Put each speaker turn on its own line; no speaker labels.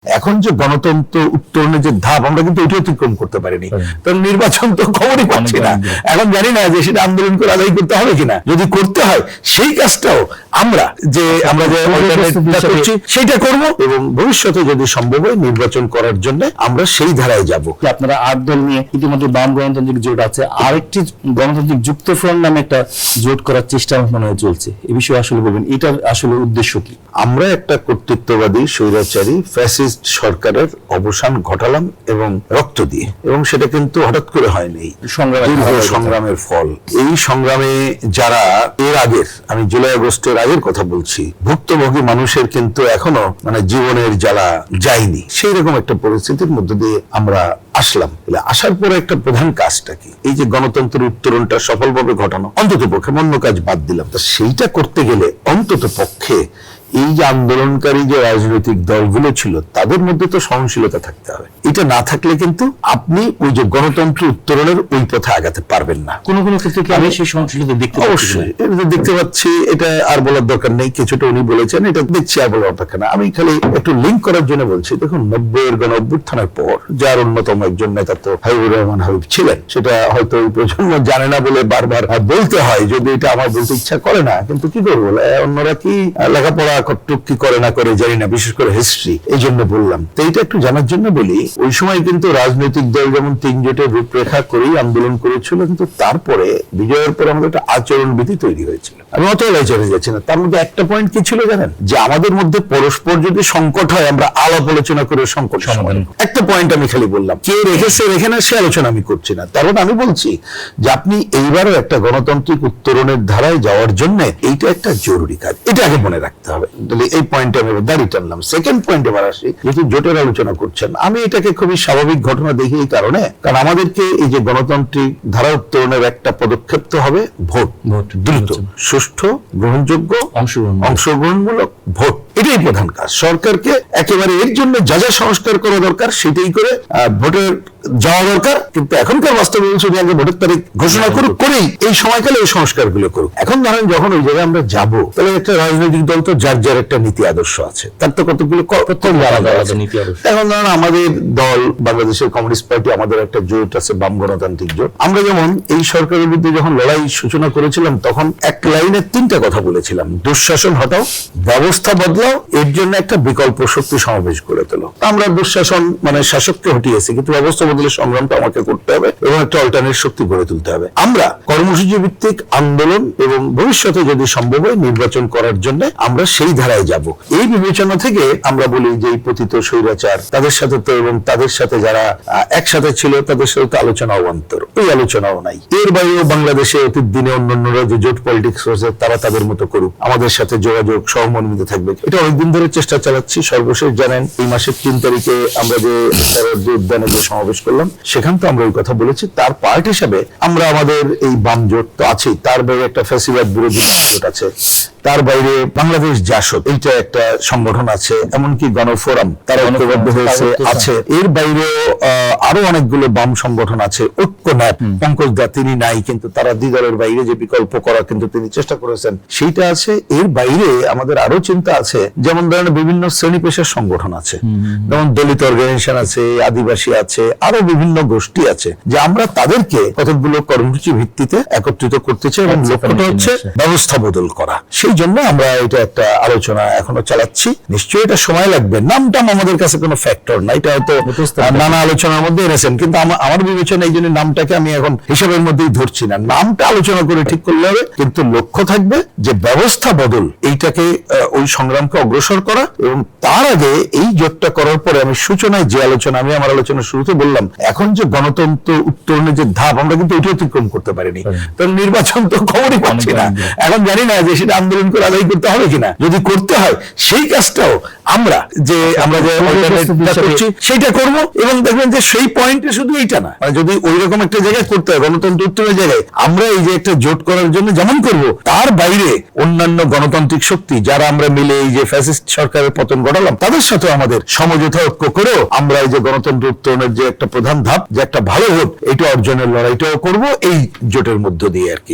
এখন যে গণতন্ত্র উত্তরণের যে ধাপ আমরা কিন্তু ওইটা অতিক্রম করতে পারিনি। কারণ নির্বাচন তো খবরই পাচ্ছি না, এখন জানি না যে সেটা আন্দোলন করে আদায় করতে হবে কিনা। যদি করতে হয় সেই কাজটাও আমরা যে করছি সেটা করব, এবং ভবিষ্যতে যদি সম্ভব হয় নির্বাচন করার জন্য আমরা সেই ধারায় যাব।
আপনারা 8 দল নিয়ে ইতিমধ্যে বাম গণতান্ত্রিক জোট আছে, আরেকটি গণতান্ত্রিক যুক্ত ফ্রন্ট নামে একটা জোট করার চেষ্টা মনে হয় চলছে। এই বিষয়ে আসলে বলবেন, এটার আসলে উদ্দেশ্য কি?
আমরা একটা কর্তৃত্ববাদী স্বৈরাচারী ফ্যাসিস্ট সরকারের অবসান ঘটালাম এবং রক্ত দিয়ে, এবং সেটা কিন্তু হঠাৎ করে হয়নি, সংগ্রামের ফল। এই সংগ্রামে যারা এর আগের, আমি জুলাই আগস্টের আগের কথা বলছি, ভুক্তভোগী মানুষের কিন্তু এখনো জীবনের জ্বালা যায়নি, সেই রকম একটা পরিস্থিতির মধ্যে দিয়ে আমরা আসলাম। আসার পরে একটা প্রধান কাজটা কি, এই যে গণতন্ত্রের উত্তরণটা সফলভাবে ঘটানো, অন্তত পক্ষে অন্য কাজ বাদ দিলাম, তো সেইটা করতে গেলে অন্তত পক্ষে এই যে আন্দোলনকারী যে রাজনৈতিক দলগুলো ছিল তাদের মধ্যে তো সহনশীলতা থাকতে হবে। এটা না থাকলে কিন্তু আপনি ওই যে গণতন্ত্র উত্তরণের ওই পথে আগাতে পারবেন না।
কোন কোন ক্ষেত্রে কি আমি সেই সহনশীলতা দেখতে
অবশ্যই দেখতে পাচ্ছি, এটা আর বলার দরকার নেই, কিছুটা উনি বলেছেন, এটা দেখছি আর বলার দরকার না। আমি খালি একটু লিঙ্ক করার জন্য বলছি, দেখুন 90-এর গণ অভ্যুত্থানের পর যার অন্যতম একজন নেতা তো হাবিবুর রহমান হাবিব ছিলেন, সেটা হয়তো ওই প্রজন্ম জানে না বলে বারবার বলতে হয়, যদি এটা আমার বলতে ইচ্ছা করে না, কিন্তু কি করবো, অন্যরা কি লেখাপড়া কতটুক কি করে না করে জানি না, বিশেষ করে হিস্ট্রি, এই জন্য বললাম। তো এইটা একটু জানার জন্য বলি, ওই সময় কিন্তু রাজনৈতিক দল যেমন 3 জোটের রূপরেখা করেই আন্দোলন করেছিল, কিন্তু তারপরে বিজয়ের পর আমাদের একটা আচরণবিধি তৈরি হয়েছিল। আমি অত চলে যাচ্ছি না, তার মধ্যে একটা পয়েন্ট কি ছিল জানেন, যে আমাদের মধ্যে পরস্পর যদি সংকট হয় আমরা আলাপ আলোচনা করে সংকট সমাধান। একটা পয়েন্ট আমি খালি বললাম, কে রেখেছে রেখে না সে আলোচনা আমি করছি না। তার আমি বলছি যে আপনি এইবারও একটা গণতান্ত্রিক উত্তরণের ধারায় যাওয়ার জন্য এইটা একটা জরুরি কাজ, এটা আগে মনে রাখতে হবে। এই পয়েন্টে আমি দাঁড়িয়ে টানলাম। সেকেন্ড পয়েন্টে এবার আসি, যেহেতু জোটের আলোচনা করছেন, আমি এটাকে খুবই স্বাভাবিক ঘটনা দেখি এই কারণে, কারণ আমাদেরকে এই যে গণতান্ত্রিক ধারা উত্তরণের একটা পদক্ষেপ তো হবে ভোট, দ্রুত, সুষ্ঠু, গ্রহণযোগ্য, অংশগ্রহণমূলক ভোট, এটাই প্রধান কাজ। সরকারকে একেবারে এর জন্য যা যা সংস্কার করা দরকার সেটাই করে ভোটের যাওয়া দরকার, কিন্তু এখনকার বাস্তবে শুধু আগে ভোটের তারিখ ঘোষণা করুক, করেই এই সময়কালে এই সংস্কারগুলো করুক। এখন ধরেন যখন ওই জায়গায় আমরা যাবো, তাহলে একটা রাজনৈতিক দল তো যার যার একটা নীতি আদর্শ আছে, তার তো কতগুলো নীতি আদর্শ। এখন ধরেন আমাদের দল বাংলাদেশের কমিউনিস্ট পার্টি, আমাদের একটা জোট আছে বাম গণতান্ত্রিক জোট। আমরা যেমন এই সরকারের বিরুদ্ধে যখন লড়াই সূচনা করেছিলাম, তখন এক লাইনে 3টা কথা বলেছিলাম, দুঃশাসন হটাও, ব্যবস্থা বদলাও, এর জন্য একটা বিকল্প শক্তি সমাবেশ করে তোলো। আমরা দুঃশাসন শাসককে হটিয়েছি, কিন্তু ব্যবস্থা বদলে সংগ্রামটা আমাকে করতে হবে এবং একটা অল্টারনেট শক্তি গড়ে তুলতে হবে। আমরা কর্মসূচি ভিত্তিক আন্দোলন এবং ভবিষ্যতে যদি সম্ভব হয় নির্বাচন করার জন্য আমরা সেই ধারায় যাব। এই বিবেচনা থেকে আমরা বলি যে এই পতিত স্বৈরাচার, তাদের সাথে তো এবং তাদের সাথে যারা একসাথে ছিল তাদের সাথে তো আলোচনা অবান্তর, ওই আলোচনাও নাই। এর বাইরেও বাংলাদেশে অতীত দিনে অন্যান্যরা যে জোট পলিটিক্স হয়েছে তারা তাদের মতো করুক, আমাদের সাথে যোগাযোগ সহমর্মিত থাকবে, এটা অনেকদিন ধরে চেষ্টা চালাচ্ছি। সর্বশেষ জানেন এই মাসের 3 তারিখে আমরা যে উদ্যানে যে সমাবেশ করলাম, সেখান তো আমরা ওই কথা বলেছি। তার পার্ট হিসাবে আমরা আমাদের এই বাম জোট তো আছেই, তার বাইরে একটা ফ্যাসিবাদ বিরোধী জোট আছে, তার বাইরে বাংলাদেশ জাসদ এইটা একটা সংগঠন আছে, এমনকি গণফোরাম তারা ঐক্যবদ্ধ হয়েছে আছে। এর বাইরে আরো অনেকগুলো বাম সংগঠন আছে, ঐক্যনাথ পঙ্কজ দা তিনি নাই, কিন্তু তারা দ্বিদলের বাইরে যে বিকল্প করা কিন্তু তিনি চেষ্টা করেছেন সেইটা আছে। এর বাইরে আমাদের আরো চিন্তা আছে, যেমন ধরেন বিভিন্ন শ্রেণী পেশার সংগঠন আছে, যেমন দলিত অর্গানাইজেশন আছে, আদিবাসী আছে, আরো বিভিন্ন গোষ্ঠী আছে, যে আমরা তাদেরকে কতগুলো কর্মসূচি ভিত্তিতে একত্রিত করতে চাই এবং লক্ষ্যটা হচ্ছে ব্যবস্থা বদল করা। সেই জন্য আমরা এটা একটা আলোচনা এখনো চালাচ্ছি। নিশ্চয়ই এটা সময় লাগবে, নামটা আমাদের কাছে কোনো ফ্যাক্টর না, এটা হয়তো নানা আলোচনার মধ্যে এনেছেন, কিন্তু আমার বিবেচনা এই জন্য নামটাকে আমি এখন হিসাবের মধ্যেই ধরছি না। নামটা আলোচনা করে ঠিক করলে হবে, কিন্তু লক্ষ্য থাকবে যে ব্যবস্থা বদল, এইটাকে ওই সংগ্রামকে অগ্রসর করা। এবং তার আগে এই জোটটা করার পরে আমি সূচনায় যে আলোচনা, আমি আমার আলোচনা শুরুতে বললাম, এখন যে গণতন্ত্র উত্তরণের যে ধাপ আমরা কিন্তু ওইটা অতিক্রম করতে পারিনি, কারণ নির্বাচন তো খবরই পাচ্ছি না, এখন জানি না যে সেটা আন্দোলন করে আদায় করতে হবে কিনা। যদি করতে হয় সেই কাজটাও আমরা যে করছি সেইটা করব, এবং দেখবেন যে সেই পয়েন্টে শুধু এইটা না, যদি ওই রকম একটা জায়গায় করতে হয় গণতন্ত্র উত্তরণের জায়গায়, আমরা এই যে একটা জোট করার জন্য যেমন করব, তার বাইরে অন্যান্য গণতান্ত্রিক শক্তি যারা আমরা মিলে এই যে ফ্যাসিস্ট সরকারের পতন ঘটালাম তাদের সাথে আমাদের সমঝোতা ঐক্য করেও আমরা এই যে গণতন্ত্র উত্তরণের যে একটা প্রধান ধাপ, যে একটা ভালো ভোট, এটা অর্জনের লড়াইটাও করব এই জোটের মধ্য দিয়ে আর কি।